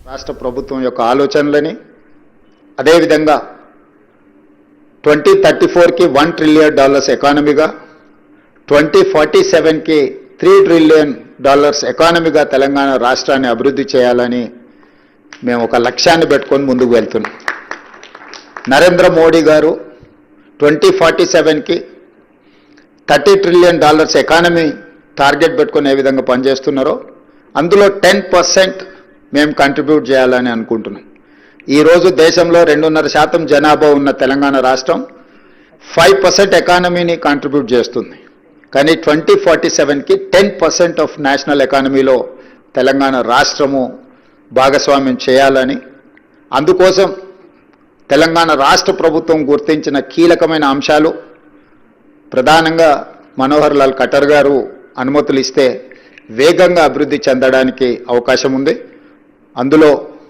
రాష్ట్ర ప్రభుత్వం యొక్క ఆలోచనలని అదేవిధంగా 2034కి $1 ట్రిలియన్ ఎకానమీగా 2047కి $3 ట్రిలియన్ ఎకానమీగా తెలంగాణ రాష్ట్రాన్ని అభివృద్ధి చేయాలని మేము ఒక లక్ష్యాన్ని పెట్టుకొని ముందుకు వెళ్తున్నాం. నరేంద్ర మోడీ గారు 2047కి $30 ట్రిలియన్ ఎకానమీ టార్గెట్ పెట్టుకొని ఏ విధంగా పనిచేస్తున్నారో అందులో 10% మేము కంట్రిబ్యూట్ చేయాలని అనుకుంటున్నాం. ఈరోజు దేశంలో 2.5% జనాభా ఉన్న తెలంగాణ రాష్ట్రం 5% ఎకానమీని కాంట్రిబ్యూట్ చేస్తుంది. కానీ 2047కి 10% ఆఫ్ నేషనల్ ఎకానమీలో తెలంగాణ రాష్ట్రము భాగస్వామ్యం చేయాలని, అందుకోసం తెలంగాణ రాష్ట్ర ప్రభుత్వం గుర్తించిన కీలకమైన అంశాలు ప్రధానంగా మనోహర్ లాల్ ఖట్టర్ గారు అనుమతులు ఇస్తే వేగంగా అభివృద్ధి చెందడానికి అవకాశం ఉంది. అందులో